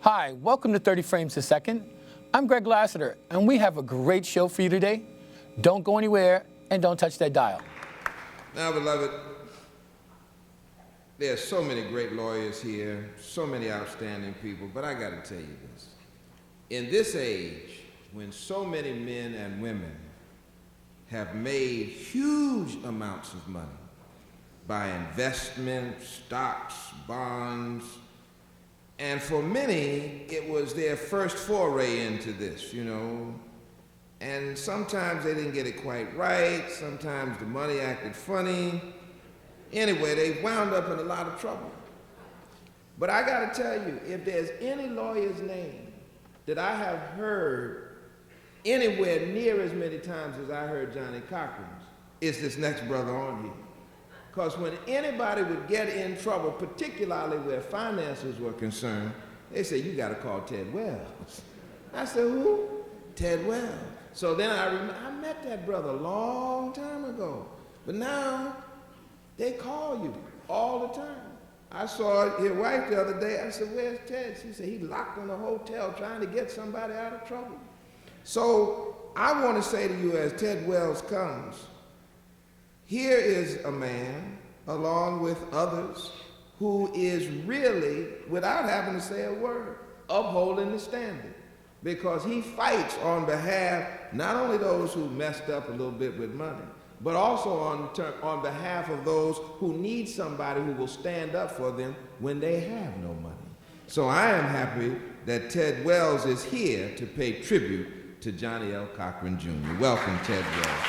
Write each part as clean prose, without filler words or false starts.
Hi, welcome to 30 Frames a Second. I'm Greg Lassiter, and we have a great show for you today. Don't go anywhere, and don't touch that dial. Now, beloved, there are so many great lawyers here, so many outstanding people, but I got to tell you this. In this age, when so many men and women have made huge amounts of money by investment, stocks, bonds, and for many, it was their first foray into this, you know. And sometimes they didn't get it quite right. Sometimes the money acted funny. Anyway, they wound up in a lot of trouble. But I got to tell you, if there's any lawyer's name that I have heard anywhere near as many times as I heard Johnnie Cochran's, it's this next brother on here. Because when anybody would get in trouble, particularly where finances were concerned, they said, you got to call Ted Wells. I said, who? Ted Wells. So then I met that brother a long time ago. But now, they call you all the time. I saw your wife the other day. I said, where's Ted? She said, he's locked in a hotel trying to get somebody out of trouble. So I want to say to you, as Ted Wells comes, here is a man, along with others, who is really, without having to say a word, upholding the standard. Because he fights on behalf, not only those who messed up a little bit with money, but also on behalf of those who need somebody who will stand up for them when they have no money. So I am happy that Ted Wells is here to pay tribute to Johnnie L. Cochran, Jr. Welcome, Ted Wells.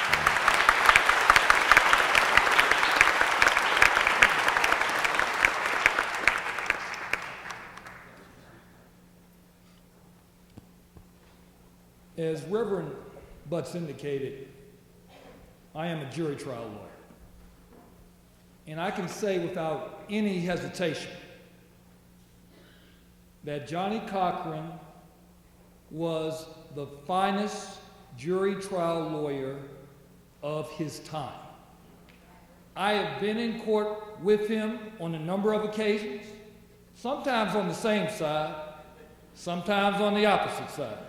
As Reverend Butts indicated, I am a jury trial lawyer. And I can say without any hesitation that Johnnie Cochran was the finest jury trial lawyer of his time. I have been in court with him on a number of occasions, sometimes on the same side, sometimes on the opposite side.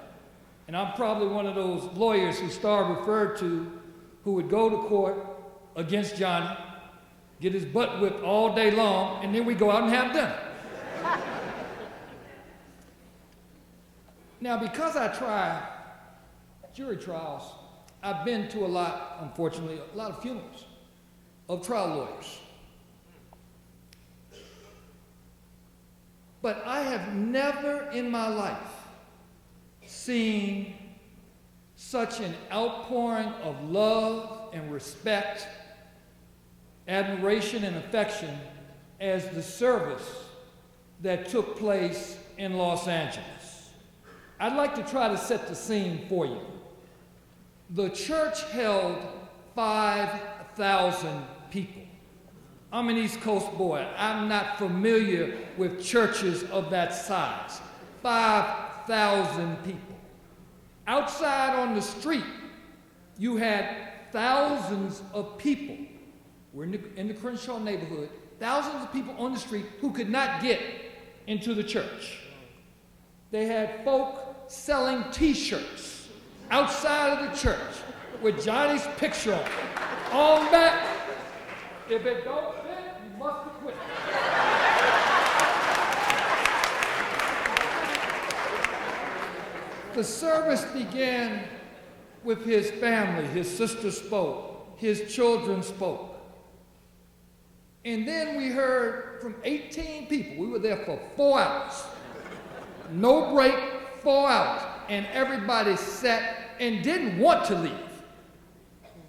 And I'm probably one of those lawyers who Starr referred to who would go to court against Johnnie, get his butt whipped all day long, and then we go out and have dinner. Now, because I try jury trials, I've been to a lot, unfortunately, a lot of funerals of trial lawyers. But I have never in my life seen such an outpouring of love and respect, admiration and affection as the service that took place in Los Angeles. I'd like to try to set the scene for you. The church held 5,000 people. I'm an East Coast boy. I'm not familiar with churches of that size. 5,000 people. Outside on the street, you had thousands of people. We're in the Crenshaw neighborhood. Thousands of people on the street who could not get into the church. They had folk selling T-shirts outside of the church with Johnny's picture on it. On back. If it don't fit, you must have quit. The service began with his family. His sister spoke. His children spoke. And then we heard from 18 people. We were there for 4 hours. No break, 4 hours. And everybody sat and didn't want to leave.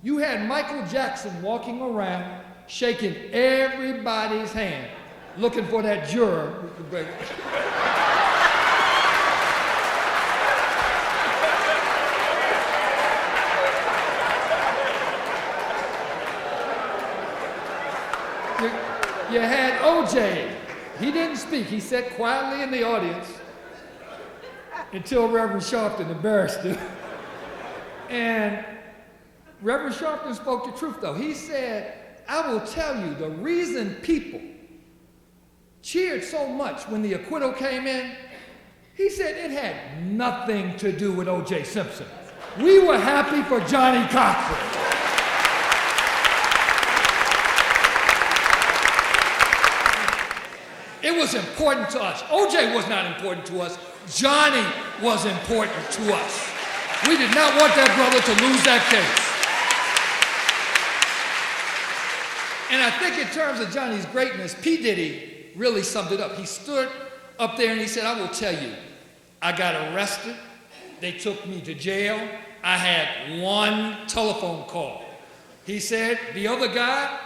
You had Michael Jackson walking around, shaking everybody's hand, looking for that juror who could break. You had OJ. He didn't speak. He sat quietly in the audience until Reverend Sharpton embarrassed him. And Reverend Sharpton spoke the truth, though. He said, I will tell you, the reason people cheered so much when the acquittal came in He said it had nothing to do with O.J. Simpson. We were happy for Johnnie Cochran. It was important to us. O.J. was not important to us. Johnnie was important to us. We did not want that brother to lose that case. And I think in terms of Johnnie's greatness, P. Diddy really summed it up. He stood up there and he said, I will tell you, I got arrested. They took me to jail. I had one telephone call. He said, the other guy,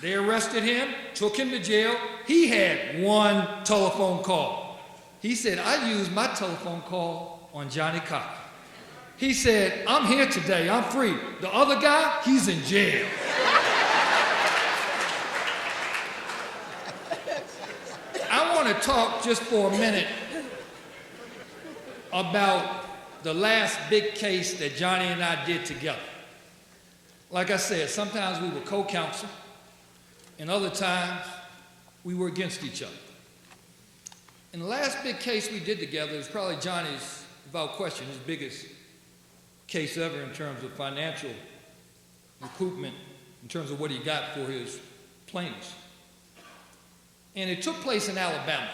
they arrested him, took him to jail. He had one telephone call. He said, I used my telephone call on Johnnie Cochran. He said, I'm here today, I'm free. The other guy, he's in jail. I want to talk just for a minute about the last big case that Johnnie and I did together. Like I said, sometimes we were co-counsel, and other times we were against each other. And the last big case we did together is probably Johnnie's, without question, his biggest case ever in terms of financial recoupment, in terms of what he got for his plaintiffs. And it took place in Alabama.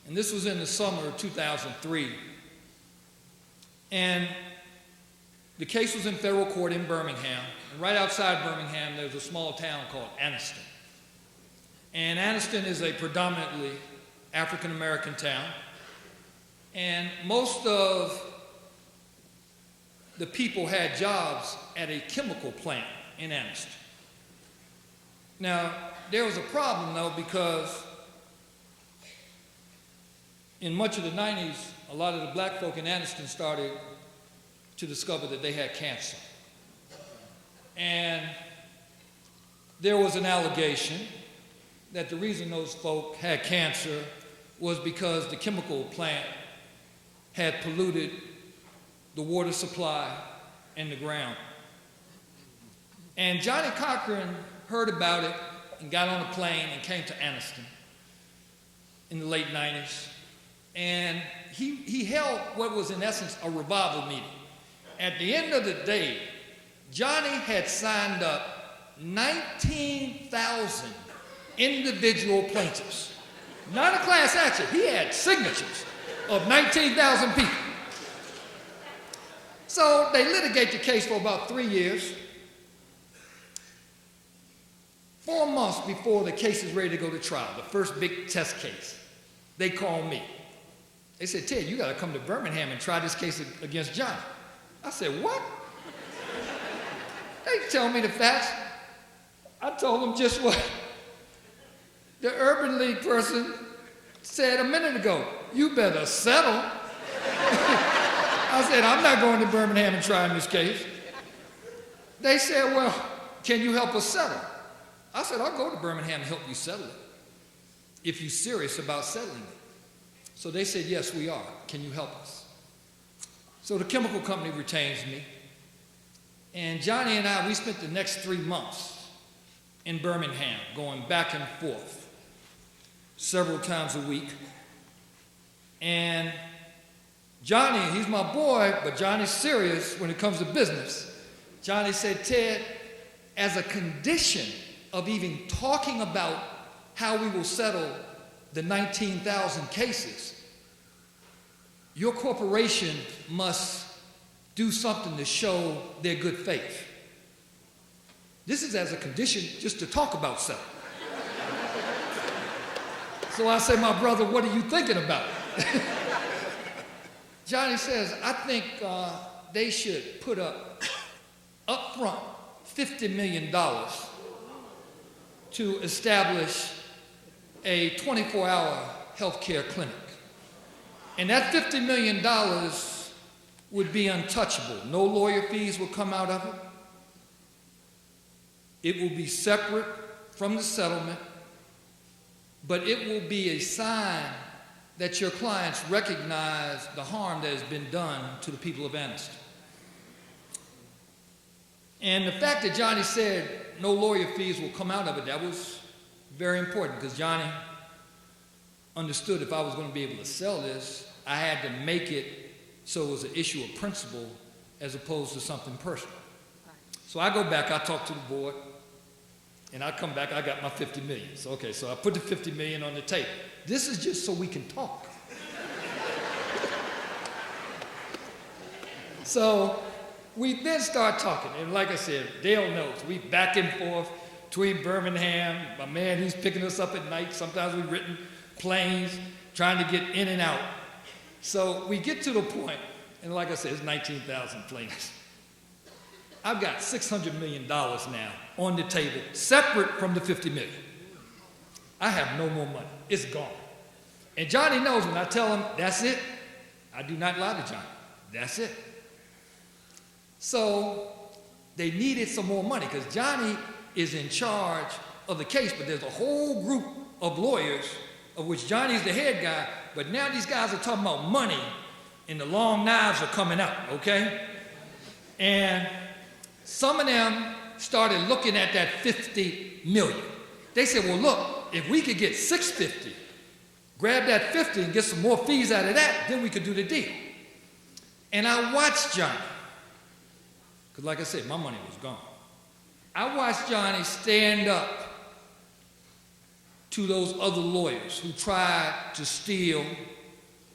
And this was in the summer of 2003. And the case was in federal court in Birmingham. And right outside Birmingham, there's a small town called Anniston. And Anniston is a predominantly African-American town. And most of the people had jobs at a chemical plant in Anniston. Now, there was a problem, though, because in much of the 90s, a lot of the black folk in Anniston started to discover that they had cancer. And there was an allegation that the reason those folk had cancer was because the chemical plant had polluted the water supply and the ground. And Johnnie Cochran heard about it and got on a plane and came to Anniston in the late 90s. And he held what was in essence a revival meeting. At the end of the day, Johnnie had signed up 19,000 individual plaintiffs. Not a class action. He had signatures of 19,000 people. So they litigate the case for about 3 years. 4 months before the case is ready to go to trial, the first big test case, they called me. They said, Ted, you got to come to Birmingham and try this case against Johnnie. I said, what? They tell me the facts. I told them just what the Urban League person said a minute ago. You better settle. I said, I'm not going to Birmingham and trying this case. They said, well, can you help us settle? I said, I'll go to Birmingham and help you settle it, if you're serious about settling it. So they said, yes, we are. Can you help us? So the chemical company retains me. And Johnnie and I, we spent the next 3 months in Birmingham, going back and forth several times a week. And Johnnie, he's my boy, but Johnnie's serious when it comes to business. Johnnie said, Ted, as a condition of even talking about how we will settle the 19,000 cases, your corporation must do something to show their good faith. This is as a condition just to talk about settlement. So I say, my brother, what are you thinking about? Johnnie says, I think they should put up front $50 million to establish a 24-hour healthcare clinic. And that $50 million would be untouchable. No lawyer fees will come out of it. It will be separate from the settlement, but it will be a sign that your clients recognize the harm that has been done to the people of Anniston. And the fact that Johnnie said no lawyer fees will come out of it, that was very important, because Johnnie understood if I was going to be able to sell this, I had to make it so it was an issue of principle as opposed to something personal. So I go back, I talk to the board, and I come back, I got my 50 million. So, okay, so I put the 50 million on the table. This is just so we can talk. So we then start talking, and like I said, Dale knows, we back and forth between Birmingham, my man, he's picking us up at night, sometimes we've written planes, trying to get in and out. So we get to the point, and like I said, it's 19,000 planes. I've got $600 million now on the table, separate from the 50 million. I have no more money, it's gone. And Johnny knows when I tell him, that's it, I do not lie to Johnny, that's it. So they needed some more money because Johnny is in charge of the case, but there's a whole group of lawyers of which Johnny's the head guy, but now these guys are talking about money and the long knives are coming out, okay? And some of them started looking at that 50 million. They said, well, look, if we could get 650, grab that 50 and get some more fees out of that, then we could do the deal. And I watched Johnny. Because like I said, my money was gone. I watched Johnny stand up to those other lawyers who tried to steal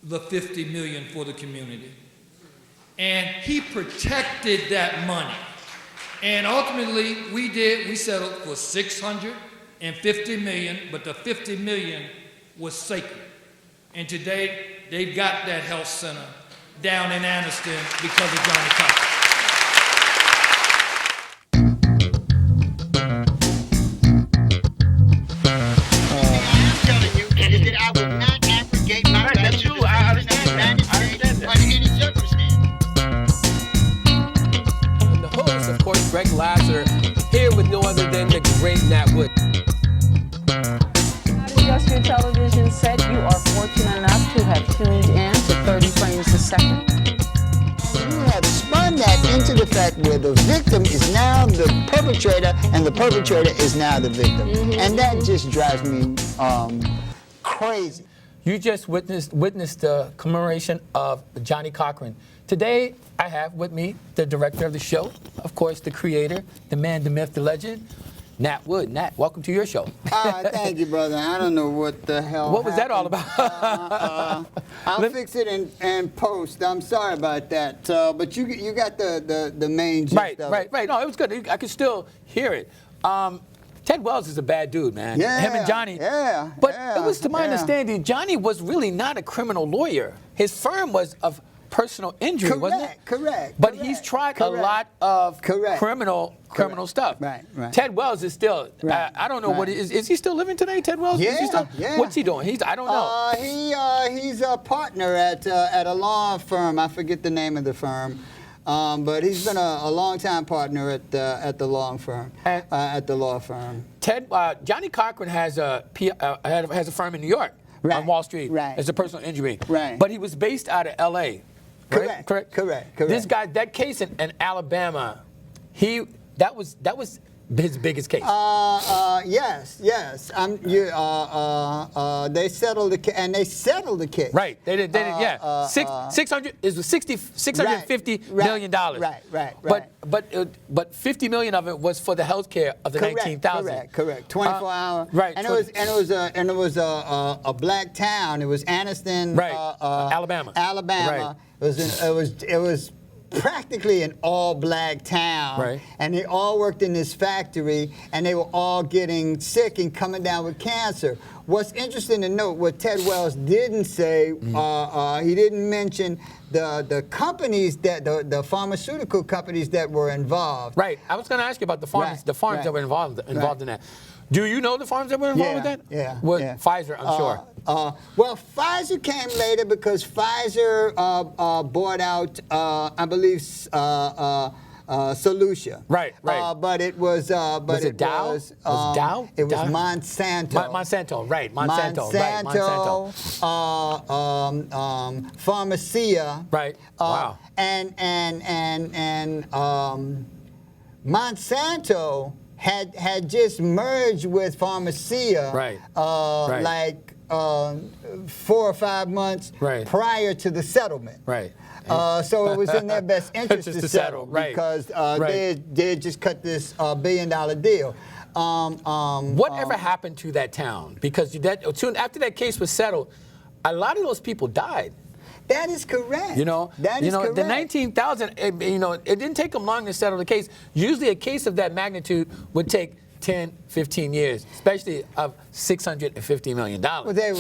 the 50 million for the community. And he protected that money. And ultimately, we settled for 650 million, but the 50 million was sacred. And today, they've got that health center down in Anniston because of Johnnie Cochran. Greg Lasser, here with no other than the great Nat Wood. How to adjust your television set? You are fortunate enough to have tuned in to 30 frames a second. You have spun that into the fact where the victim is now the perpetrator and the perpetrator is now the victim. Mm-hmm. And that just drives me crazy. You just witnessed the commemoration of Johnnie Cochran. Today, I have with me the director of the show, of course, the creator, the man, the myth, the legend, Nat Wood. Nat, welcome to your show. Thank you, brother. I don't know what the hell What was happened. that all about? I'll fix it in post. I'm sorry about that. But you got the main gist of it. Right. No, it was good. I could still hear it. Ted Wells is a bad dude, man. Yeah, him and Johnny. Yeah. But it was, to my understanding, Johnny was really not a criminal lawyer. His firm was of personal injury, wasn't it? Correct. But he's tried a lot of criminal stuff. Right. Ted Wells is still, I don't know what it is. Is he still living today, Ted Wells? Yeah. What's he doing? I don't know. He's a partner at a law firm. I forget the name of the firm. But he's been a long-time partner at the law firm. Johnnie Cochran has a firm in New York on Wall Street as a personal injury. Right. But he was based out of L.A. Correct. This guy, that case in Alabama, that was his biggest case. Yes. They settled the case. Right. They did. Yeah. $650 million. Right. But $50 million of it was for the health care of the 19,000. Correct. 24 hours. Right. And it was a black town. It was Anniston, Alabama. Right. It was practically an all-black town, and they all worked in this factory, and they were all getting sick and coming down with cancer. What's interesting to note, what Ted Wells didn't say, he didn't mention the companies the pharmaceutical companies that were involved. Right. I was going to ask you about the farms, that were involved in that. Do you know the farms that were involved with that? Yeah. Pfizer, I'm sure. Well, Pfizer came later because Pfizer bought out, I believe, Solutia. Right. But it was. Was it Dow? Was Dow? It was Monsanto. Monsanto. Right. Monsanto. Pharmacia. Right. Wow. And Monsanto had just merged with Pharmacia. Right. Like 4 or 5 months Right. prior to the settlement. Right. So it was in their best interest Just to to settle, settle, right. because Right. they had just cut this $1 billion deal. Whatever happened to that town? Because soon after that case was settled, a lot of those people died. That is correct. That is correct. The 19,000. It didn't take them long to settle the case. Usually, a case of that magnitude would take 10, 15 years, especially of $650 million. Well, they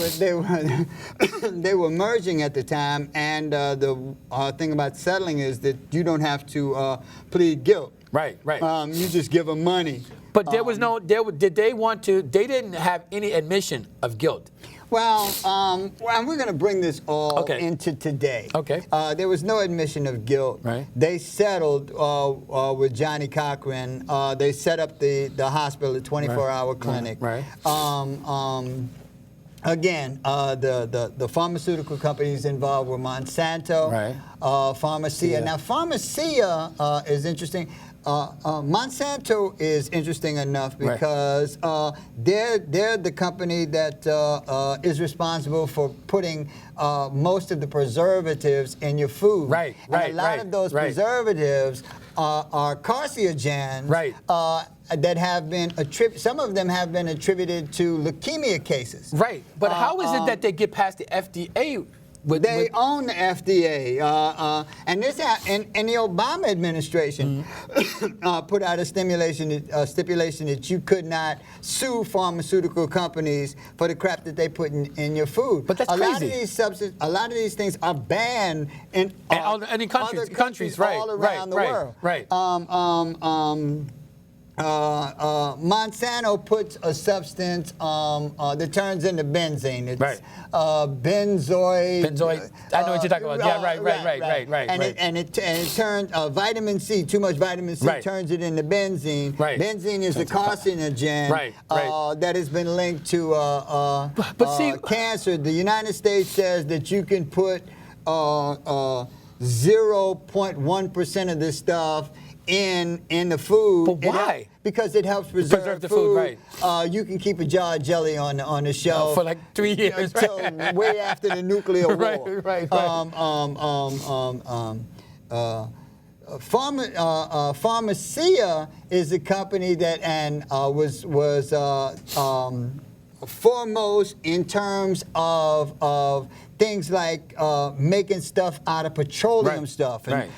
were merging at the time, and the thing about settling is that you don't have to plead guilt. Right. You just give them money. But there was no. Did they want to? They didn't have any admission of guilt. Well, we're going to bring this all into today. Okay. There was no admission of guilt. Right. They settled with Johnnie Cochran. They set up the hospital, the 24-hour clinic. Right. Again, the pharmaceutical companies involved were Monsanto, Right. Pharmacia. Yeah. Now, Pharmacia is interesting. Monsanto is interesting enough because they're the company that is responsible for putting most of the preservatives in your food. Right. And a lot of those preservatives are carcinogens. Right. That have been some of them have been attributed to leukemia cases. Right. But how is it that they get past the FDA? They own the FDA, and the Obama administration put out a stipulation that you could not sue pharmaceutical companies for the crap that they put in your food. But that's crazy. A lot of these things are banned in other countries, right, all around the world. Right. Monsanto puts a substance that turns into benzene. It's Right. benzoid. Benzoid. I know what you're talking about. Yeah, right. And it turns vitamin C. Too much vitamin C Right. turns it into benzene. Right. Benzene is a carcinogen Right. that has been linked to see, cancer. The United States says that you can put 0.1% of this stuff in the food. But why? Because it helps preserve the food, right. You can keep a jar of jelly on the shelf for like 3 years. until way after the nuclear war. Right. Pharmacia is a company that was foremost in terms of things like making stuff out of petroleum stuff. And,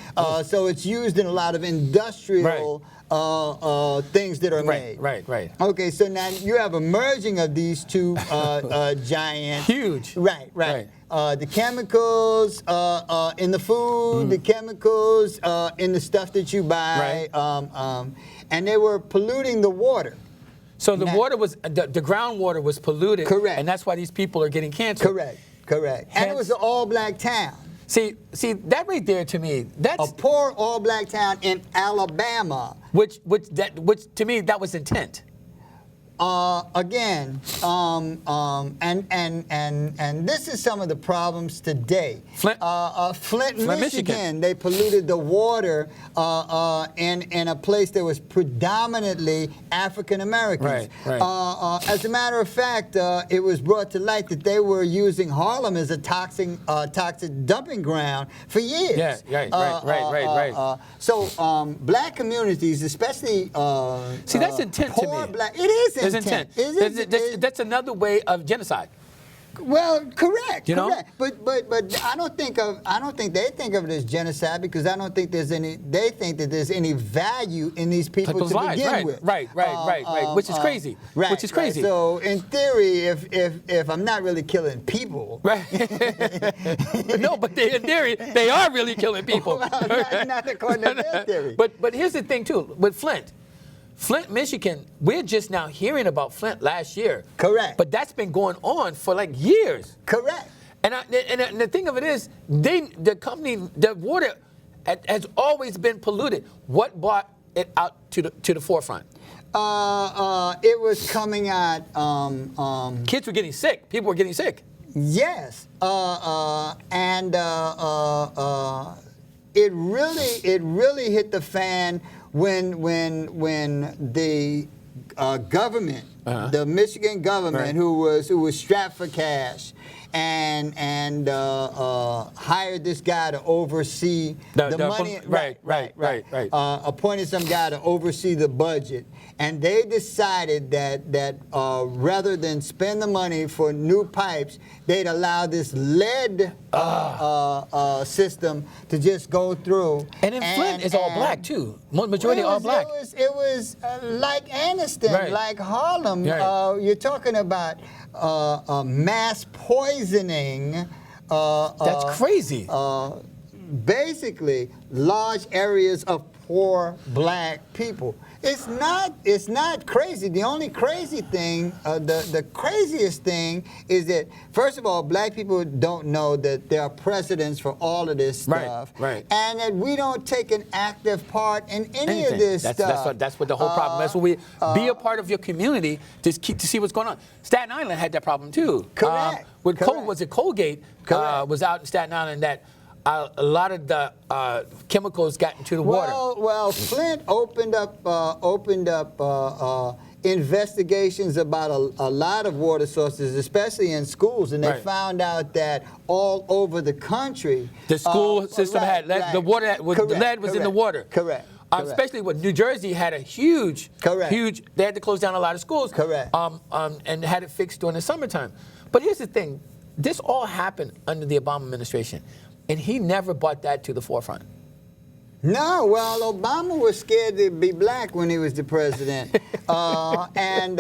so it's used in a lot of industrial things that are made. Right. Okay, so now you have a merging of these two giants. Huge. Right. The chemicals in the food, the chemicals in the stuff that you buy, and they were polluting the water. So the water was, the groundwater was polluted. Correct. And that's why these people are getting cancer. Correct. And it was an all-black town. See, that right there to me, that's a poor all-black town in Alabama. Which to me, that was intent. And this is some of the problems today. Flint, Michigan, they polluted the water in a place that was predominantly African Americans. Right. As a matter of fact, it was brought to light that they were using Harlem as a toxic dumping ground for years. Yeah, right. So black communities, especially see, that's intent to me. It is intent. That's another way of genocide. Well, correct. You know? But I don't think they think of it as genocide, because I don't think they think that there's any value in these people People's to lives. begin with. Right. Which is crazy. Right. So in theory, if I'm not really killing people. Right. No, but in theory, they are really killing people. Well, not according to their theory. But here's the thing too, with Flint, Michigan, we're just now hearing about Flint last year. Correct. But that's been going on for like years. Correct. And the thing of it is, the water has always been polluted. What brought it out to the forefront? It was coming out. Kids were getting sick. People were getting sick. Yes. It really hit the fan when the government the Michigan government, who was strapped for cash, and hired this guy to oversee the money. Right. Appointed some guy to oversee the budget, and they decided that rather than spend the money for new pipes, they'd allow this lead system to just go through. And in Flint, it's all black too. Majority all black. It was like Anniston, like Harlem. You're talking about mass poisoning. That's crazy. Basically, large areas of poor black people. It's not crazy. The only crazy thing, the craziest thing is that, first of all, black people don't know that there are precedents for all of this stuff. And that we don't take an active part in any of this stuff. That's what the whole problem is. That's what we be a part of your community to see what's going on. Staten Island had that problem too. Correct. Was it Colgate was out in Staten Island that a lot of the chemicals got into the water. Well, Flint opened up investigations about a lot of water sources, especially in schools, and they found out that all over the country, the school system had lead. The water was lead was in the water. Correct. Especially when New Jersey had a huge. They had to close down a lot of schools. And had it fixed during the summertime. But here's the thing: this all happened under the Obama administration. And he never brought that to the forefront. No, well, Obama was scared to be black when he was the president. And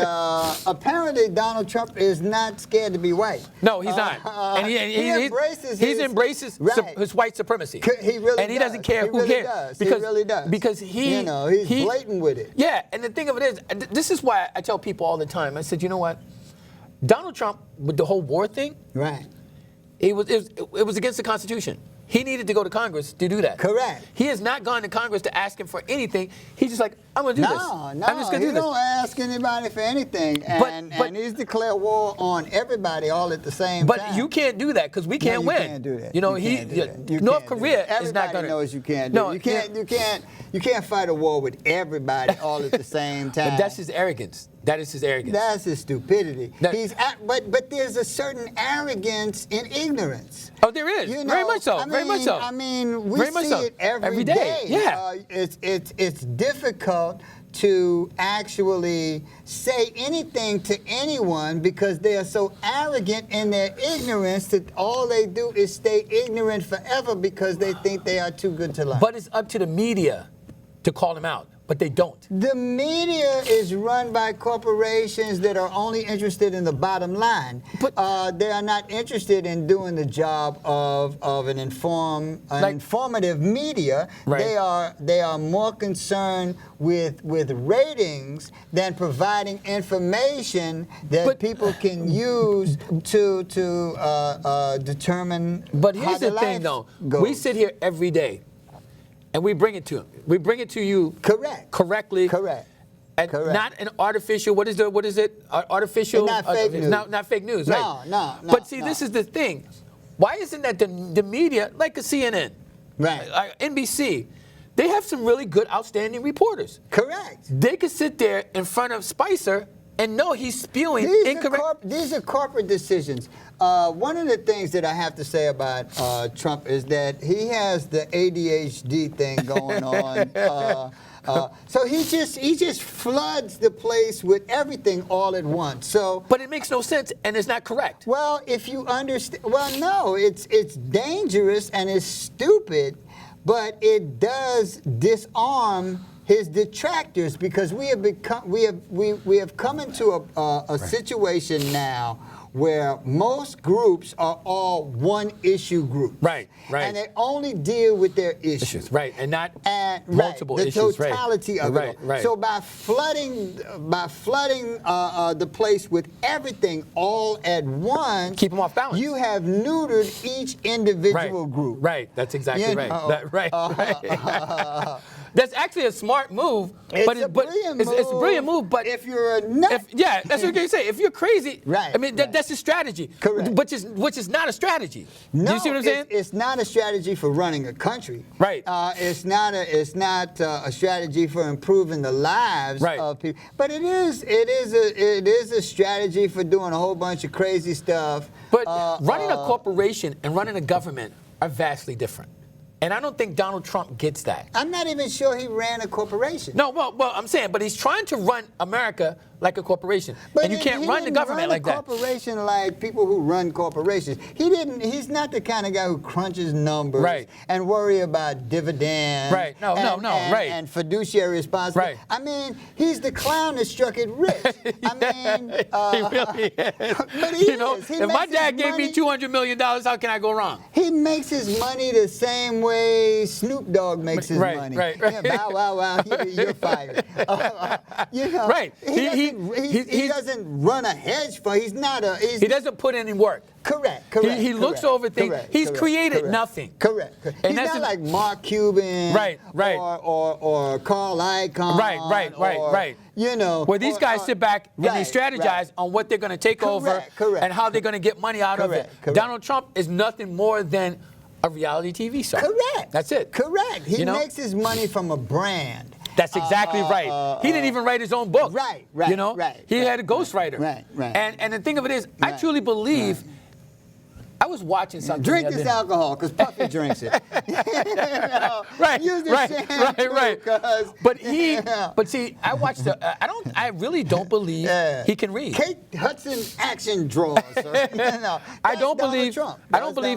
apparently Donald Trump is not scared to be white. No, he's not. And he embraces his white supremacy. He really And he doesn't care who cares. He really does. Because he's blatant with it. Yeah, and the thing of it is, this is why I tell people all the time, I said, you know what? Donald Trump, with the whole war thing, it was against the Constitution. He needed to go to Congress to do that. Correct. He has not gone to Congress to ask him for anything. He's just like, I'm going to do this. I'm just going to do this. He don't ask anybody for anything. And he's declared war on everybody all at the same time. But you can't do that because we can't win. You can't do that. You know, North Korea is not going to. Everybody knows you can't do it. You can't fight a war with everybody all at the same time. But that's his arrogance. That is his arrogance. That's his stupidity. But there's a certain arrogance in ignorance. Oh, there is. You know, very much so. Very much so. I mean, we see it every day. Yeah. It's difficult to actually say anything to anyone because they are so arrogant in their ignorance that all they do is stay ignorant forever because they think they are too good to lie. But it's up to the media to call them out. But they don't. The media is run by corporations that are only interested in the bottom line. But they are not interested in doing the job of an informative media. They are more concerned with ratings than providing information that people can use to determine. But here's the thing, though. We sit here every day. And we bring it to him. We bring it to you correctly. And not an artificial, what is it? Artificial. Not fake news. Not fake news, right? No. But see, this is the thing. Why isn't that the media, like a CNN, NBC, they have some really good, outstanding reporters. Correct. They could sit there in front of Spicer and know he's spewing incorrect. These are corporate decisions. One of the things that I have to say about Trump is that he has the ADHD thing going on. So he just floods the place with everything all at once. But it makes no sense and it's not correct. Well, if you understand, no, it's dangerous and it's stupid, but it does disarm his detractors because we have come into a situation now where most groups are all one issue groups. Right. And they only deal with their issues. And not multiple issues. The totality of it. So by flooding the place with everything all at once, keep them off balance. You have neutered each individual group. Right. That's exactly right. That's actually a smart move. It's a brilliant move. It's a brilliant move. But if you're a nut, yeah, that's what you say. If you're crazy, right? I mean, that's a strategy. Correct. Which is not a strategy. No, Do you see what I'm saying? It's not a strategy for running a country. Right. It's not a strategy for improving the lives of people. But it is a strategy for doing a whole bunch of crazy stuff. But running a corporation and running a government are vastly different. And I don't think Donald Trump gets that. I'm not even sure he ran a corporation. No, well, I'm saying, but he's trying to run America like a corporation, and you can't run the government like that. He didn't run a corporation like people who run corporations. He's not the kind of guy who crunches numbers and worry about dividends. Right. And fiduciary responsibility. Right. I mean, he's the clown that struck it rich. I mean, he really is. But he is. If my dad gave me $200 million, how can I go wrong? He makes his money the same way Snoop Dogg makes his money. Right. Yeah, bow, wow, wow, you're fired. Right. He doesn't run a hedge fund. He's not a. He doesn't put in work. Correct. He looks over things. He's created nothing. Correct. And he's not like Mark Cuban. Right. Or Carl Icahn. Right. You know. Where these guys sit back and they strategize on what they're going to take over and how they're going to get money out of it. Donald Trump is nothing more than a reality TV star. Correct. That's it. Correct. He makes his money from a brand. That's exactly right. He didn't even write his own book. Right. You know? He had a ghostwriter. Right. And the thing of it is, I truly believe. I was watching something. Drink this alcohol, because Puffy drinks it. Right. But But see, I watched I really don't believe he can read. Kate Hudson action draws. I don't believe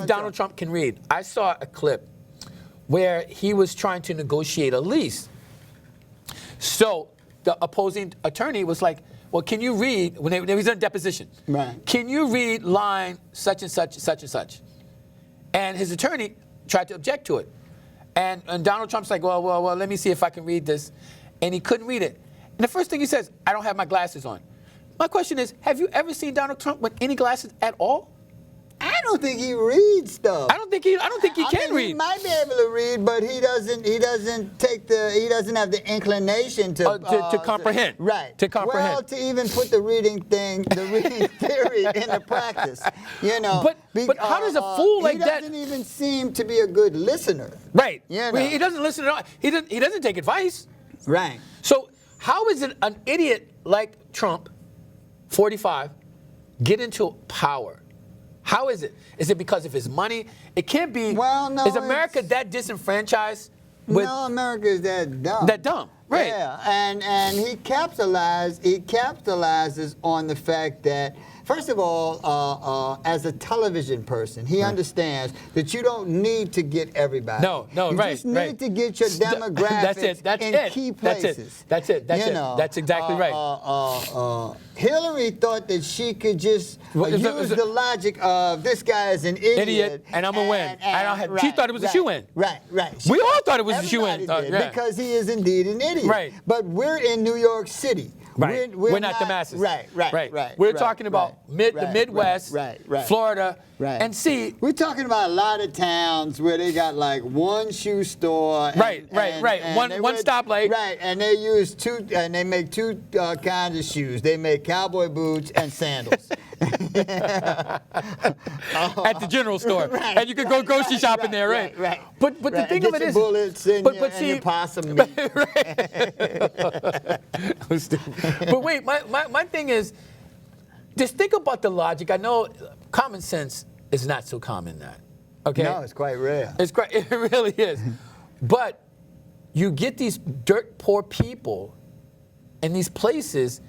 Donald Trump can read. I saw a clip where he was trying to negotiate a lease. So the opposing attorney was like, well, can you read, when he was in a deposition, can you read line such and such, such and such? And his attorney tried to object to it. And Donald Trump's like, well, let me see if I can read this. And he couldn't read it. And the first thing he says, I don't have my glasses on. My question is, have you ever seen Donald Trump with any glasses at all? I don't think he reads stuff. I don't think he can read. He might be able to read, but he doesn't have the inclination to comprehend. To comprehend. Well, to even put the reading theory into practice. But how does a fool like that? He doesn't even seem to be a good listener. Right. He doesn't listen at all. He doesn't take advice. Right. So how is it an idiot like Trump, 45, get into power? How is it? Is it because of his money? It can't be. Well, no. Is America that disenfranchised? No, America is that dumb. That dumb, right? Yeah, and he capitalizes on the fact that, first of all, as a television person, he understands that you don't need to get everybody. No, you just need to get your demographics in key places. That's it. That's exactly right. Hillary thought that she could just use the logic of this guy is an idiot and I'm gonna win. She thought it was a shoe-in. Right. We all thought it was a shoe-in. Because he is indeed an idiot. Right. But we're in New York City. Right. We're not the masses. Right. We're talking about the Midwest, Florida, and see. We're talking about a lot of towns where they got like one shoe store. Right. One stoplight. Right, and they use they make two kinds of shoes. They make cowboy boots and sandals. At the general store. And you could go grocery shopping there, right? But the thing of it is, bullets and your possum meat. But wait, my thing is, just think about the logic. I know common sense is not so common that. Okay? No, it's quite rare. It really is. But you get these dirt poor people in these places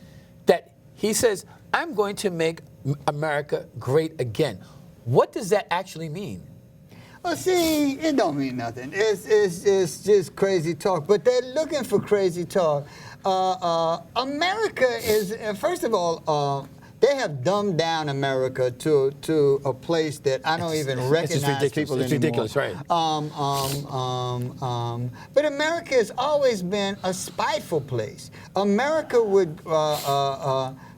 that he says, I'm going to make America great again. What does that actually mean? Well, see, it don't mean nothing. It's just crazy talk. But they're looking for crazy talk. America is, first of all, they have dumbed down America to a place that I don't even recognize people anymore. It's ridiculous, right? But America has always been a spiteful place. America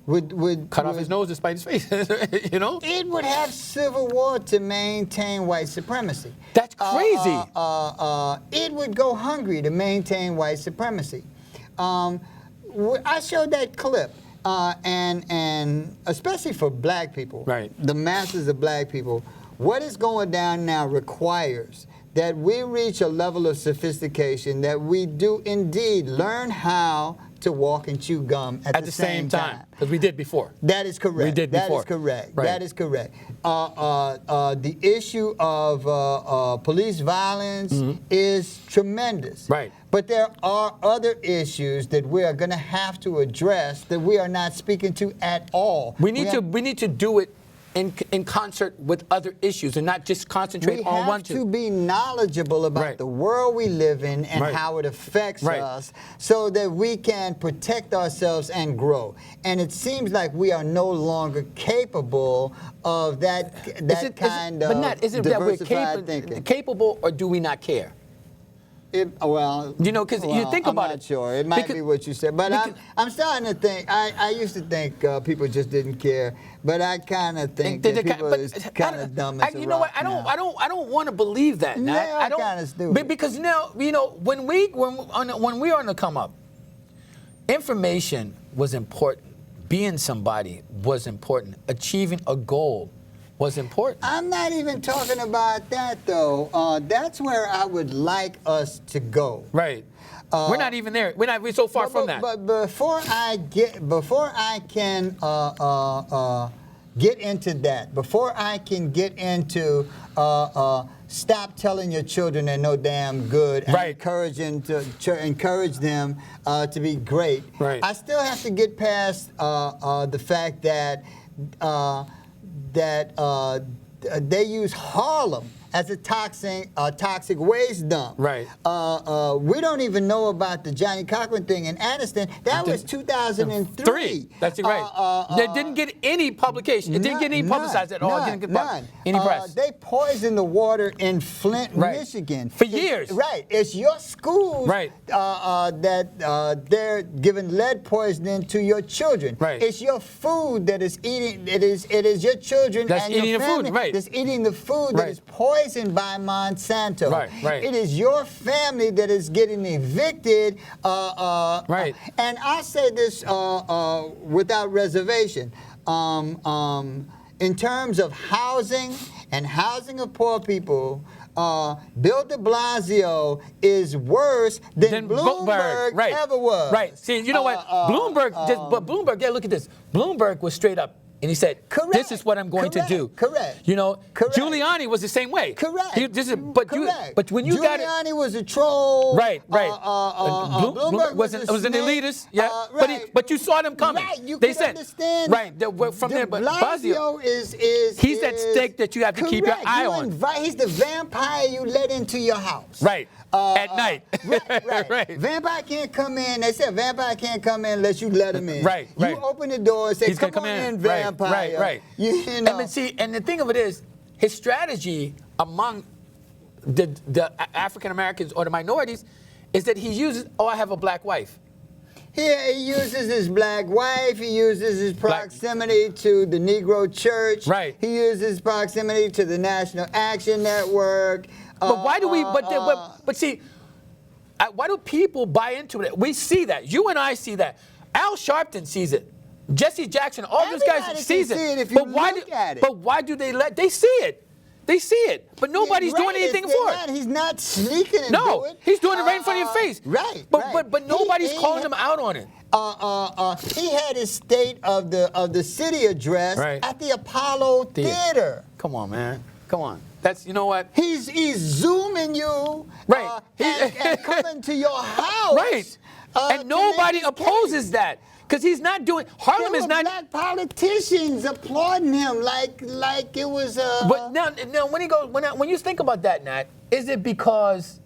would cut off his nose to spite his face. You know? It would have civil war to maintain white supremacy. That's crazy. It would go hungry to maintain white supremacy. I showed that clip, and especially for black people, right, the masses of black people, what is going down now requires that we reach a level of sophistication that we do indeed learn how to walk and chew gum at the same time. Because we did before. That is correct. We did before. That is correct. Right. That is correct. The issue of police violence is tremendous. Right. But there are other issues that we are going to have to address that we are not speaking to at all. We need to do it in concert with other issues and not just concentrate on one. We have to be knowledgeable about the world we live in and how it affects us so that we can protect ourselves and grow. And it seems like we are no longer capable of that kind of diversified thinking. Capable, or do we not care? Well, you know, because you think about it. I'm not sure. It might be what you said, but I'm starting to think. I used to think people just didn't care, but I kind of think that people is kind of dumb as a rock. You know what? I don't want to believe that. Yeah, I don't. Kind of stupid. Because now, you know, when we were on the come up, information was important. Being somebody was important. Achieving a goal was important. I'm not even talking about that, though. That's where I would like us to go. Right. We're not even there. We're so far from that. But before I can get into that, before I can get into stop telling your children they're no damn good and encourage them to be great. Right. I still have to get past the fact that they use Harlem as a toxic waste dump. Right. We don't even know about the Johnnie Cochran thing in Anniston. That was 2003. That's right. They didn't get any publication. It didn't get any publicized at all. It didn't get any press. They poisoned the water in Flint, Michigan. For years. Right. It's your schools that they're giving lead poisoning to your children. Right. It's your food that is eating. It is your children that's and eating your family the food. that's eating the food that is poisoned by Monsanto. Right. It is your family that is getting evicted. Right. And I say this without reservation. In terms of housing and housing of poor people, Bill de Blasio is worse than Bloomberg ever was. Right. See, you know what? Bloomberg, look at this. Bloomberg was straight up. And he said, "This is what I'm going to do." Correct. You know, Giuliani was the same way. Correct. But when you got it, Giuliani was a troll. Right. Bloomberg was an elitist. Yeah. But you saw them coming. Right. You they could said, understand. Right. From there, but Blasio is he's that steak that you have to keep your eye on. He's the vampire you let into your house. Right. At night. Right. Vampire can't come in. They said vampire can't come in unless you let him in. Right. You open the door and say, he's come on in, vampire. Right. You know. And the thing of it is, his strategy among the African Americans or the minorities is that he uses, I have a black wife. He uses his black wife. He uses his proximity to the Negro Church. Right. He uses proximity to the National Action Network. But why do we? But see, why do people buy into it? We see that. You and I see that. Al Sharpton sees it. Jesse Jackson, all those guys sees it. But why do they let? They see it. They see it. But nobody's doing anything for it. He's not sneaking and no, do it. He's doing it right in front of your face. Right. But nobody's calling him out on it. He had his State of the City address at the Apollo Theater. Come on, man. Come on. That's, you know what? He's zooming you. Right. And coming to your house. Right. And nobody opposes that. Because he's not doing, Harlem is not. Black politicians applauding him like it was. But now when you think about that, Nat, is it because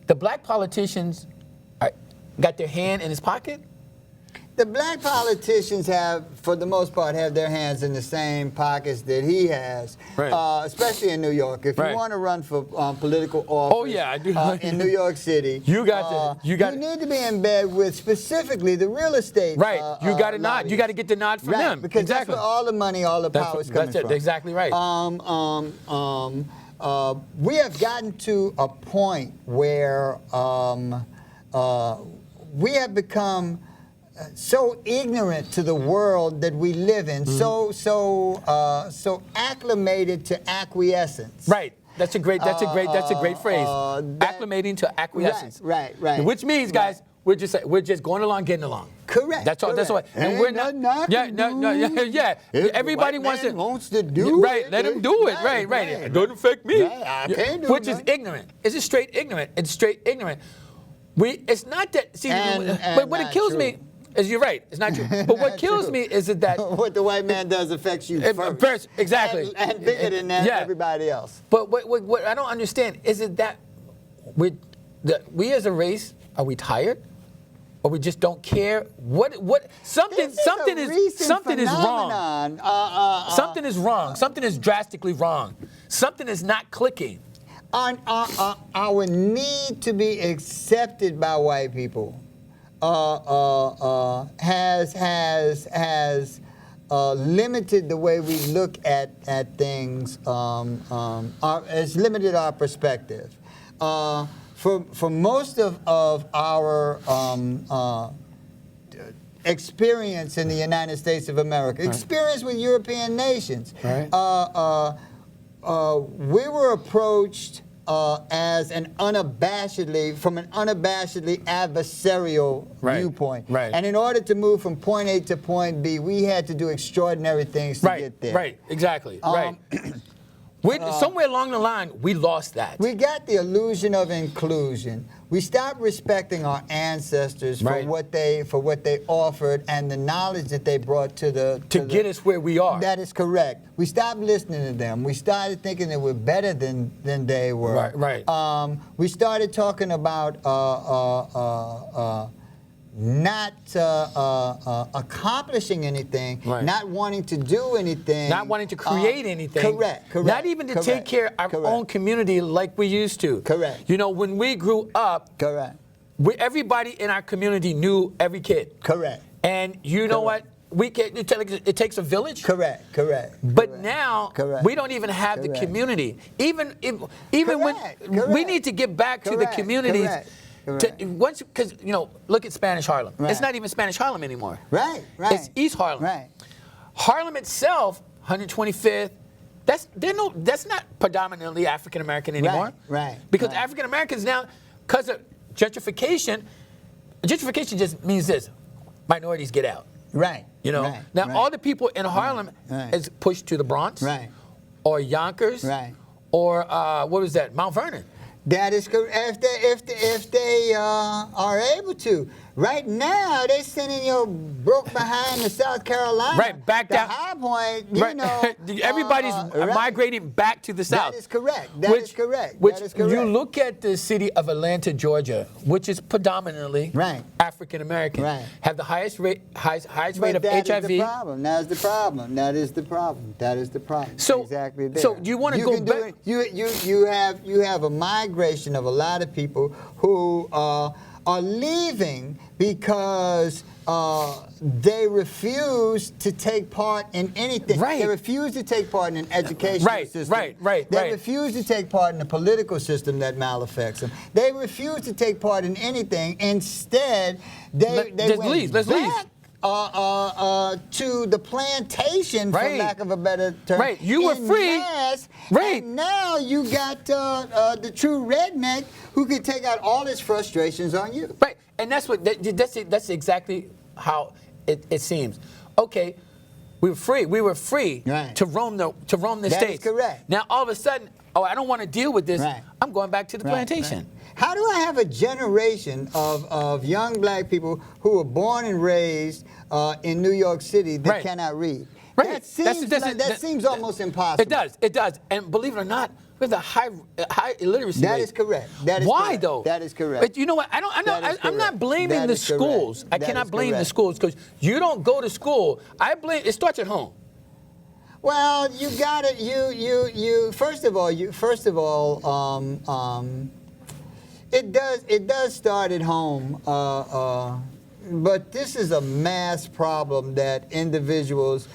the black politicians got their hand in his pocket? the black politicians have, for the most part, have their hands in the same pockets that he has, Right. Especially in New York. If Right. you want to run for political office, Oh, yeah, I do. In New York City, You need to be in bed with specifically the real estate. Right. You got to nod. lobbyists. You got to get the nod from Right, them. because exactly. that's where all the money, all the power is coming That's it. from. Exactly right. We have gotten to a point where we have become so ignorant to the world that we live in, so acclimated to acquiescence. Right. That's a great phrase. Acclimating to acquiescence. Right. Which means, guys, we're just going along, getting along. Correct. That's all. That's all. And Ain't we're not. nothing I can do. Yeah. If the Everybody white man wants to do right. it. Let him do it. Right. It doesn't affect me. Right, I can't do Which is nothing. ignorant. It's just straight ignorant. It's straight ignorant. It's not that. See, but what it not kills true. me is you're right. It's not true. But what kills me is that. What the white man does affects you first. Exactly. And bigger than that, Yeah. everybody else. But what I don't understand is it that we as a race, are we tired? Or we just don't care? Something is wrong. Something is wrong. Something is drastically wrong. Something is not clicking. Our need to be accepted by white people has limited the way we look at things. Has limited our perspective. For most of our experience in the United States of America, experience with European nations, we were approached as from an unabashedly adversarial viewpoint. Right. And in order to move from point A to point B, we had to do extraordinary things to get there. Right, exactly, right. Somewhere along the line, we lost that. We got the illusion of inclusion. We stopped respecting our ancestors for what they offered and the knowledge that they brought to get us where we are. That is correct. We stopped listening to them. We started thinking that we're better than they were. Right. We started talking about not accomplishing anything, not wanting to do anything, not wanting to create anything. Correct. Not even to take care of our own community like we used to. Correct. You know, when we grew up, everybody in our community knew every kid. Correct. And you know what? It takes a village. Correct. But now we don't even have the community. Even when we need to get back to the communities. Because look at Spanish Harlem. It's not even Spanish Harlem anymore. Right. It's East Harlem. Right. Harlem itself, 125th. That's not predominantly African American anymore. Right. Because African Americans now, because of gentrification just means this: minorities get out. Right. Now all the people in Harlem is pushed to the Bronx. Right. Or Yonkers. Right. Or what was that? Mount Vernon. That is correct. If they are able to. Right now, they're sending your broke behind to South Carolina. Right, back down. The high point, everybody's migrating back to the South. That is correct. That is correct. You look at the city of Atlanta, Georgia, which is predominantly African American, have the highest rate of HIV. That is the problem. That is the problem. So, exactly there. So you want to go back? You have a migration of a lot of people who are leaving because they refuse to take part in anything. Right. They refuse to take part in an educational system. They refuse to take part in the political system that malaffects them. They refuse to take part in anything. Instead, they went back to the plantation, for lack of a better term. Right, you were free. And now you got the true redneck who can take out all his frustrations on you. Right, and that's that's exactly how it seems. Okay, we were free to roam the states. That is correct. Now all of a sudden, I don't want to deal with this. I'm going back to the plantation. How do I have a generation of young black people who were born and raised in New York City that cannot read? Right. That seems almost impossible. It does. And believe it or not, We have the high illiteracy That rate. is correct. That is Why correct. though? That is correct. But you know what? I'm That is not correct. blaming That the is correct. schools. I That cannot is blame the correct. schools because you don't go to school. I blame. It starts at home. Well, you got it. You. First of all, it does start at home. But this is a mass problem that individuals.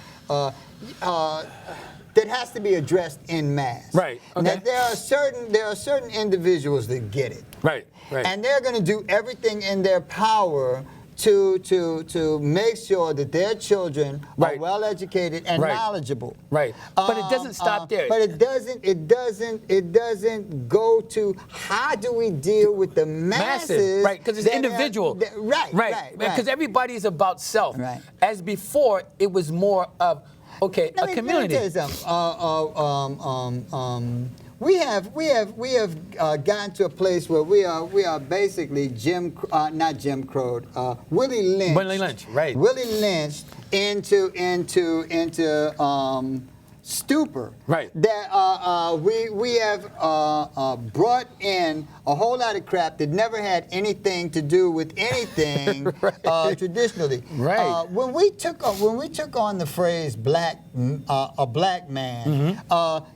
That has to be addressed en masse. Right. Okay. Now, there are certain individuals that get it. Right. Right. And they're going to do everything in their power to make sure that their children Right. are well educated and Right. knowledgeable. Right. But it doesn't stop there. But it doesn't go to how do we deal with the masses. Right, because it's that have- individual. Right. Because everybody is about self. Right. As before, it was more of, okay, a community. Let me tell you something. We have gotten to a place where we are basically not Jim Crow, Willie Lynch. Willie Lynch, right. Willie Lynch into stupor. Right. That we have brought in a whole lot of crap that never had anything to do with anything Right. traditionally. Right. When we took on the phrase a black man,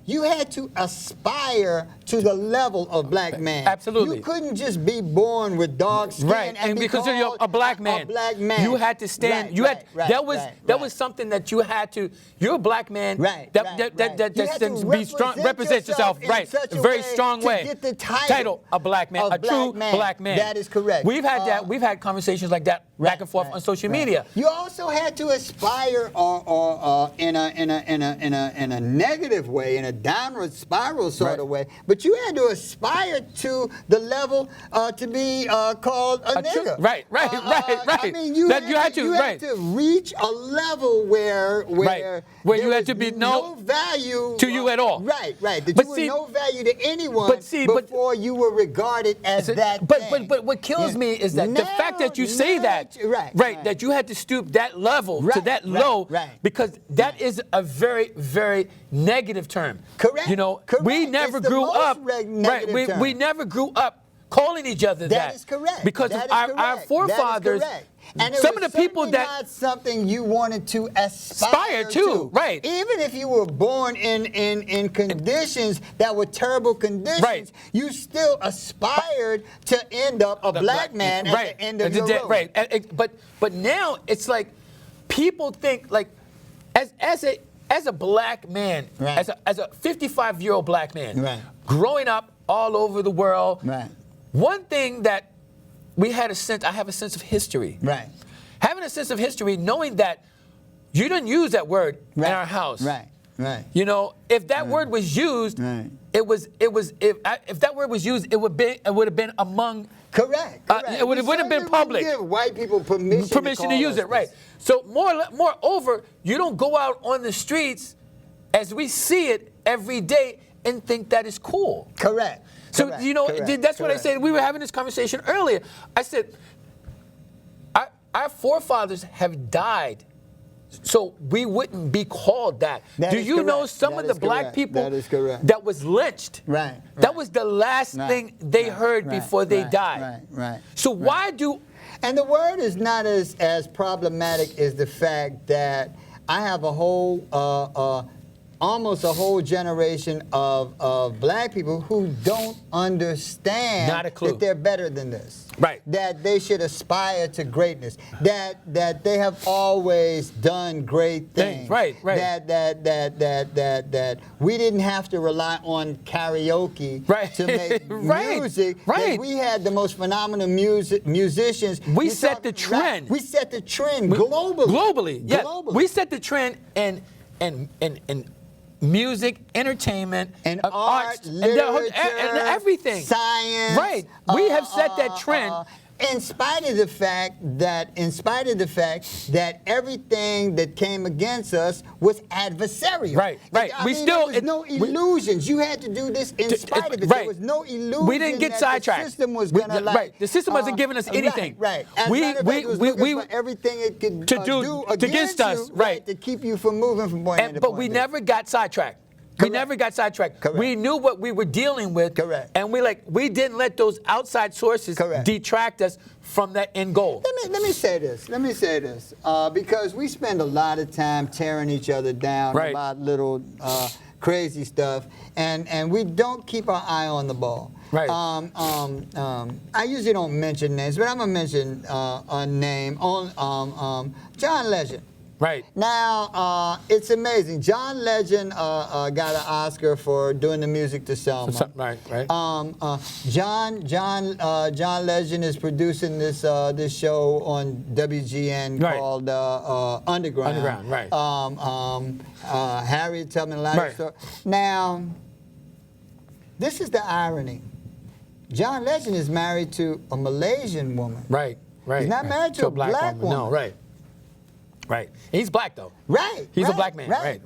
you had to aspire to the level of black man. Absolutely. You couldn't just be born with dark skin Right, and be because you're called a black man, A black man. you had to stand. That was something that you had to. You're a black man. Right. That You had to be strong. Represent yourself. in Right. such A very strong to way. Get the title a black man. A true black man. That is correct. We've had that. We've had conversations like that back and forth on social media. You also had to aspire, or in a negative way, in a downward spiral sort of way. But you had to aspire to the level to be called a nigger. Right. I mean, you had to reach a level where you had to be no value to you at all. Right. That But you see- were no value to anyone but before you were regarded as that thing. But what kills me is that the fact that you say that, that you had to stoop that level to that low, because that is a very, very negative term. Correct. You know, Correct. we never It's the grew most up. negative term. We never grew up calling each other that. That is correct. Because That is our correct. forefathers, That is correct. And it some was of the people certainly that not something you wanted to aspire to, right. Even if you were born in conditions that were terrible conditions, Right. you still aspired to end up a black man at the end of your road. Right. But now it's like people think like as a black man, Right. as a 55-year-old black man, Right. growing up all over the world. Right. One thing that I have a sense of history. Right. Having a sense of history, knowing that you didn't use that word in our house. Right. You know, if that word was used, Right. if that word was used, it would have been among. Correct. It would have been public. Give white people permission to use it, right? So moreover, you don't go out on the streets as we see it every day and think that is cool. Correct. So Correct. you know, Correct. that's what I Correct. said. We were having this conversation earlier. I said, our forefathers have died, so we wouldn't be called that. That Do is you know correct. some That of the is black correct. people That is correct. that was lynched? Right. That was the last thing they heard before they died. Right. So why do? And the word is not as problematic as the fact that I have a whole, almost a whole generation of black people who don't understand Not a clue. that they're better than this. Right. That they should aspire to greatness. That they have always done great things. Right. That we didn't have to rely on karaoke to make music. Right. That we had the most phenomenal musicians. We set the trend. We set the trend globally. Globally, yes. Globally. We set the trend in music, entertainment, And arts, art, literature, and everything. Science. Right. We have set that trend. In spite of the fact that everything that came against us was adversarial. Right. I We mean, still- there was no illusions. You had to do this in spite of it. Right. There was no illusion. We didn't get that sidetracked. The system was gonna Right. The system wasn't giving us anything. Right. As a matter of fact, it was looking for everything it could to do do against us. you, Right. to keep you from moving from point A to But point we B. never got sidetracked. We never got sidetracked. Correct. We knew what we were dealing with. Correct. And we didn't let those outside sources detract us from that end goal. Let me say this. Because we spend a lot of time tearing each other down about little crazy stuff, and we don't keep our eye on the ball. Right. I usually don't mention names, but I'm gonna mention a name on John Legend. Right. Now, it's amazing. John Legend got an Oscar for doing the music to Selma. Right. John Legend is producing this show on WGN called Underground. Underground, right. Harriet Tubman, a lot of stuff. Now, this is the irony. John Legend is married to a Malaysian woman. Right. He's not married to a black woman. No, right. He's black though. Right. He's a black man. Right.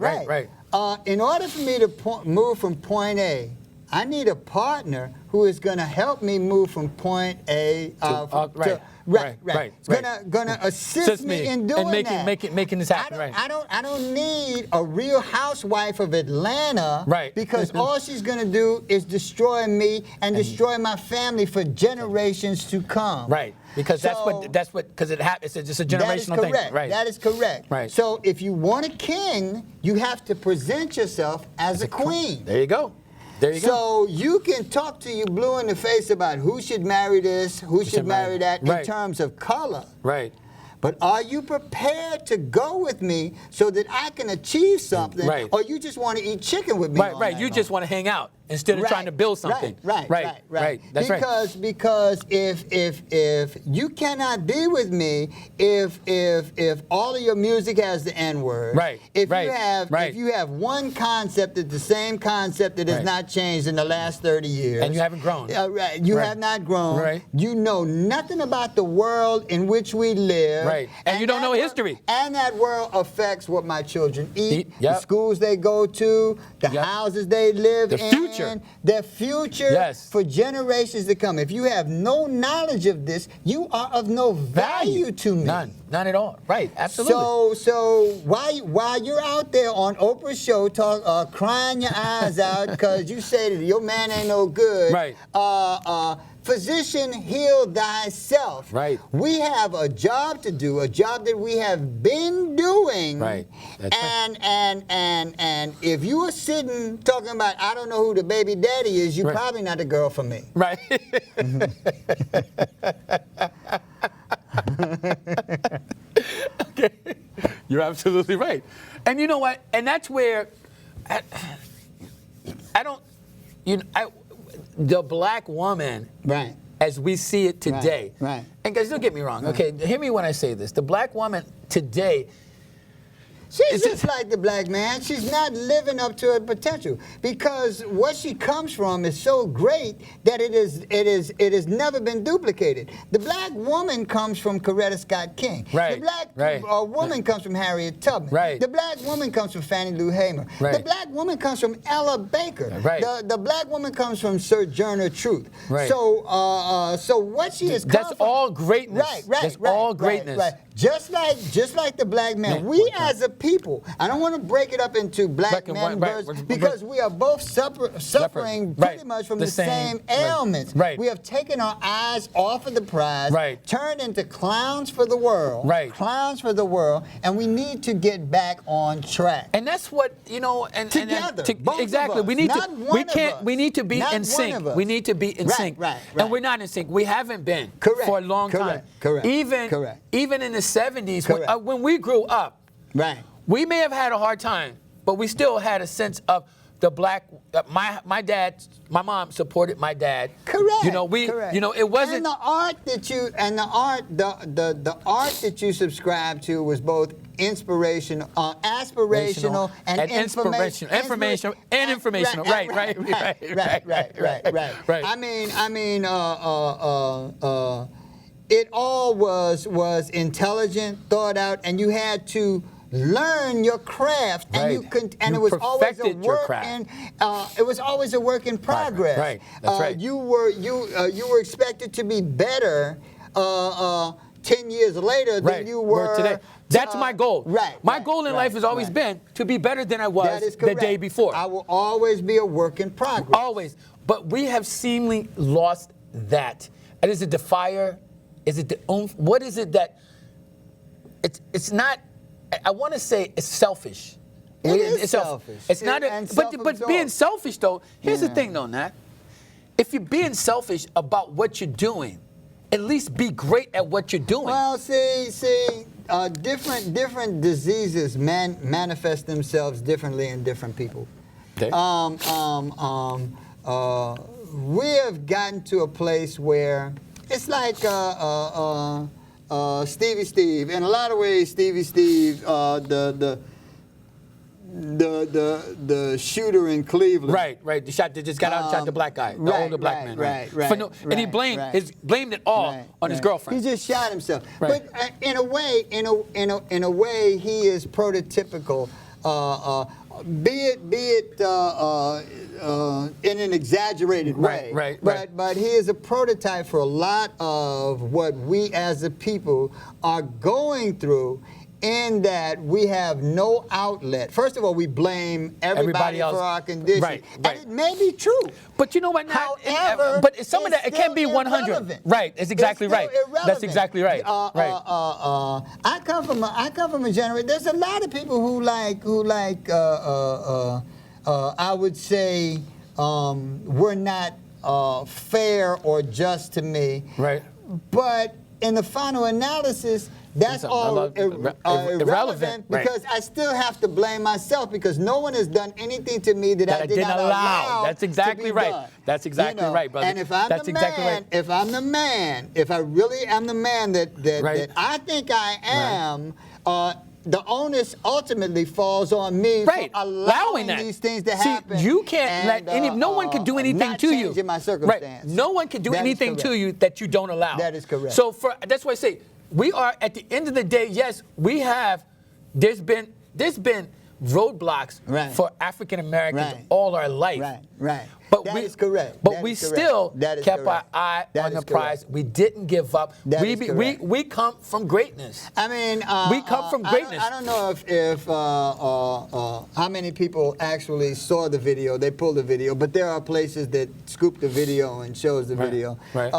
In order for me to move from point A, I need a partner who is going to help me move from point A Gonna assist me in doing that. Making this happen. I don't need a Real Housewife of Atlanta. Right. Because all she's gonna do is destroy me and destroy my family for generations to come. Right. Because that's what it's just a generational thing. Right. That is correct. Right. So if you want a king, you have to present yourself as a queen. There you go. So you can talk to you blue in the face about who should marry this, who should marry that in terms of color. Right. But are you prepared to go with me so that I can achieve something? Right. Or you just want to eat chicken with me? Right. You just want to hang out instead of trying to build something. Right. That's right. Because if you cannot be with me if all of your music has the N-word. Right. If you have one concept that's the same concept that has not changed in the last 30 years. And you haven't grown. You have not grown. Right. You know nothing about the world in which we live. Right. And you don't know history. And that world affects what my children eat, Yep. the schools they go to, the houses they live in. Their future for generations to come. If you have no knowledge of this, you are of no value to me. None at all. Right, absolutely. So while you're out there on Oprah's show crying your eyes out because you say that your man ain't no good, physician, heal thyself. Right. We have a job to do, a job that we have been doing. Right. That's and if you are sitting talking about I don't know who the baby daddy is, you're probably not the girl for me. Right. Okay. You're absolutely right. And you know what? And that's where the black woman, as we see it today, and guys, don't get me wrong, okay? Hear me when I say this. The black woman today, she's just like the black man. She's not living up to her potential because what she comes from is so great that it has never been duplicated. The black woman comes from Coretta Scott King. Right. The black woman comes from Harriet Tubman. Right. The black woman comes from Fannie Lou Hamer. Right. The black woman comes from Ella Baker. Right. The black woman comes from Sojourner Truth. Right. So what she is. That's all greatness. That's all greatness. Right. Just like the black man, we as a people, I don't want to break it up into black men because we are both suffering pretty much from the same ailments. Right. We have taken our eyes off of the prize, turned into clowns for the world, clowns for the world, and we need to get back on track. And that's what, together, exactly. We need to be in sync. We need to be in sync. And we're not in sync. We haven't been for a long time. Even in the 70s, when we grew up, we may have had a hard time, but we still had a sense of the black. My mom supported my dad. Correct. It wasn't. And the art that you subscribed to was both aspirational and informational. Right. It all was intelligent, thought out, and you had to learn your craft, and it was always a work it was always a work in progress. Right. That's right. You were expected to be better 10 years later than you were today. That's my goal. Right. My goal in life has always been to be better than I was the day before. I will always be a work in progress. Always. But we have seemingly lost that. And is it the fire? Is it the oomph? What is it that it's not? I want to say it's selfish. It's selfish. It's not. But being selfish though. Here's the thing though, Nat. If you're being selfish about what you're doing, at least be great at what you're doing. Well, different diseases manifest themselves differently in different people. Okay. We have gotten to a place where it's like Stevie Steve. In a lot of ways, Stevie Steve, the shooter in Cleveland. Right. The shot that just got out and shot the black guy, the older black man. And he blamed it all on his girlfriend. He just shot himself. Right. But in a way, he is prototypical. Be it in an exaggerated way. Right. But he is a prototype for a lot of what we as a people are going through, in that we have no outlet. First of all, we blame everybody else for our condition. Right. And it may be true. But you know what? However, but some of that, it can't be 100. Irrelevant. Right. It's exactly It's right. irrelevant. That's exactly right. I come from a generation. There's a lot of people who I would say were not fair or just to me. Right. But in the final analysis, that's all irrelevant because I still have to blame myself, because no one has done anything to me that I did not allow. That's exactly right. Done. That's exactly right, brother. And if I'm if I really am the man that I think I am, the onus ultimately falls on me for allowing these things to happen. You can't let no one can do anything to you. Not changing my circumstance. No one can do anything to you that you don't allow. That is correct. So that's why I say we are, at the end of the day, yes, we have. There's been roadblocks for African Americans all our life. Right. But that is correct. But we still kept our eye on the prize. We didn't give up. We come from greatness. I mean, we come from greatness. I don't know if how many people actually saw the video. They pulled the video, but there are places that scoop the video and shows the video. Right.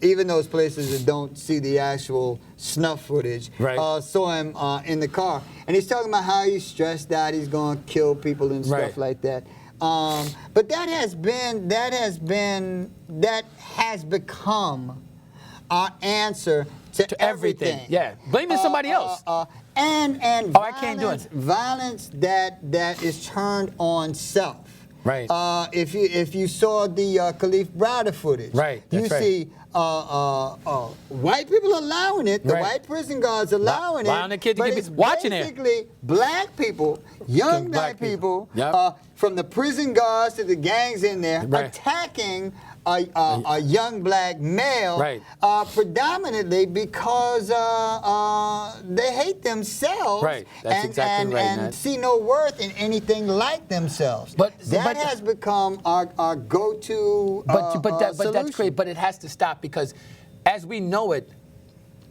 Even those places that don't see the actual snuff footage saw him in the car, and he's talking about how he's stressed out. He's going to kill people and stuff like that. But that has become our answer to everything. Yeah, blaming somebody else. And I can't do it. Violence that is turned on self. Right. If you saw the Khalif Browder footage, you see white people allowing it, the white prison guards allowing it, the kids but it's watching basically black people, young black people, from the prison guards to the gangs in there, attacking a young black male, predominantly because they hate themselves and see no worth in anything like themselves. But that has become our go-to but solution. That's great. But it has to stop, because as we know it,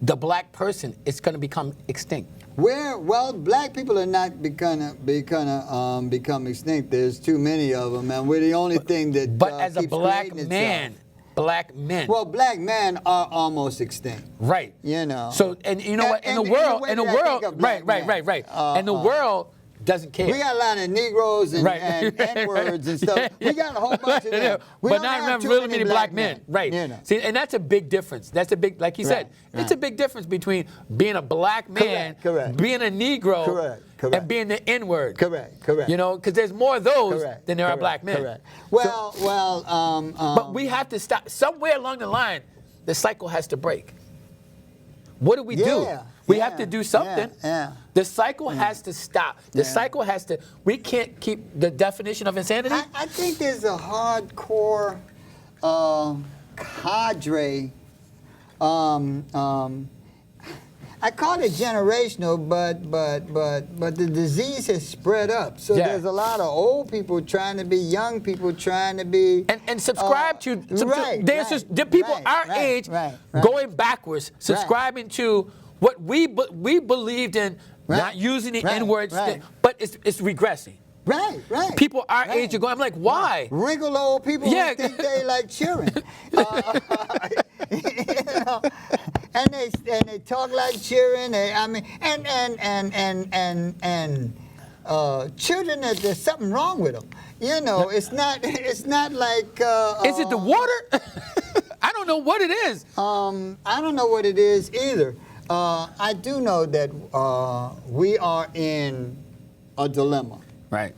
the black person is going to become extinct. Well, black people are not become extinct. There's too many of them, and we're the only thing that But as a keeps black creating man, itself. Black men. Well, black men are almost extinct. Right. You know. So, and you know what? In the world, and the world doesn't care. We got a lot of Negroes and N-words and stuff. We got a whole bunch of them. But not really many black men. Right. You know. See, and that's a big difference. That's a big, like you said, it's a big difference between being a black man, being a Negro, and being the N-word. Correct. You know, because there's more of those than there are black men. Correct. Well, but we have to stop. Somewhere along the line, the cycle has to break. What do we do? We have to do something. The cycle has to stop. The cycle has to. We can't keep the definition of insanity. I think there's a hardcore cadre. I call it generational, but the disease has spread up. So there's a lot of old people trying to be young people trying to be and subscribe to there's people our age going backwards, subscribing to what we believed in, not using the N-words, but it's regressing. Right. People our age are going, I'm like, why? Wrinkle old people who think they like cheering. You know, and they talk like cheering. Children, there's something wrong with them. You know, it's not like. Is it the water? I don't know what it is. I don't know what it is either. I do know that we are in a dilemma. Right.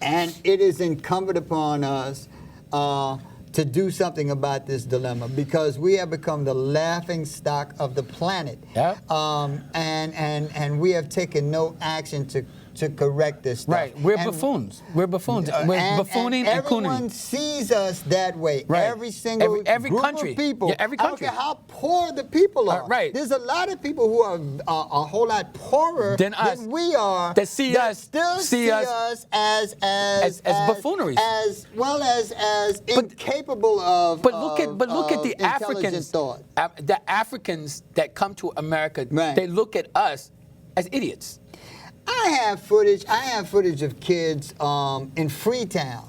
And it is incumbent upon us to do something about this dilemma because we have become the laughing stock of the planet. Yeah. And we have taken no action to correct this stuff. Right. We're buffoons. We're buffoons. We're buffooning and cooning. Everyone sees us that way. Right. Every single group country. of people. Yeah, every country. I don't care how poor the people are. Right. There's a lot of people who are a whole lot poorer than us. Than we are. That still see us as buffooneries. As well as incapable of. But look at the Africans. Thought. The Africans that come to America. Right. They look at us as idiots. I have footage of kids in Freetown,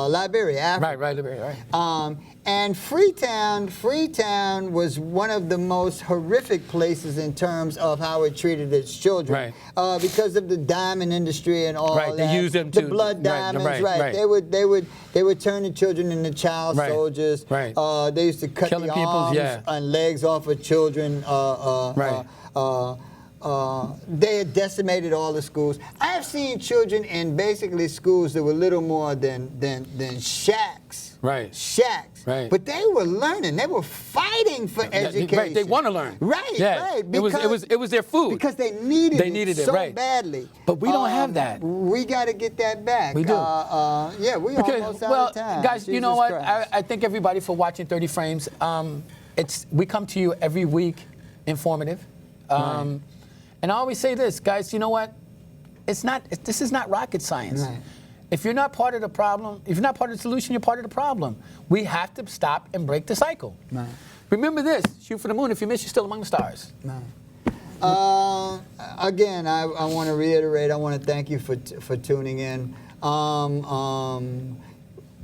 Liberia, Africa. Right, Liberia, right. And Freetown was one of the most horrific places in terms of how it treated its children, because of the diamond industry and all that. They used them the blood diamonds, right. They would turn the children into child soldiers. Right. They used to cut Killing the people's, arms and legs off of children. They had decimated all the schools. I have seen children in basically schools that were little more than shacks. Right. Shacks. Right. But they were learning. They were fighting for education. Right. They want to learn. Right. Right. It was their food. Because they needed it so badly. But we don't have that. We got to get that back. We do. We almost out of time. Guys, you know what? I thank everybody for watching 30 Frames. We come to you every week, informative. And I always say this, guys, you know what? This is not rocket science. Right. If you're not part of the problem, if you're not part of the solution, you're part of the problem. We have to stop and break the cycle. Right. Remember this, shoot for the moon. If you miss, you're still among the stars. Right. Again, I want to reiterate, I want to thank you for tuning in.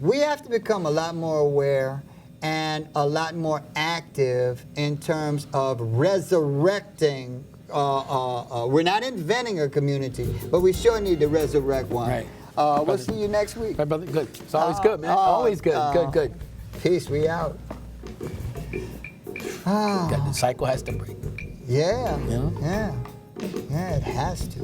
We have to become a lot more aware and a lot more active in terms of resurrecting. We're not inventing a community, but we sure need to resurrect one. Right. We'll see you next week. Right, brother. Good. It's always good, man. Always good. Good. Peace. We out. The cycle has to break. Yeah. You know? Yeah. Yeah, it has to.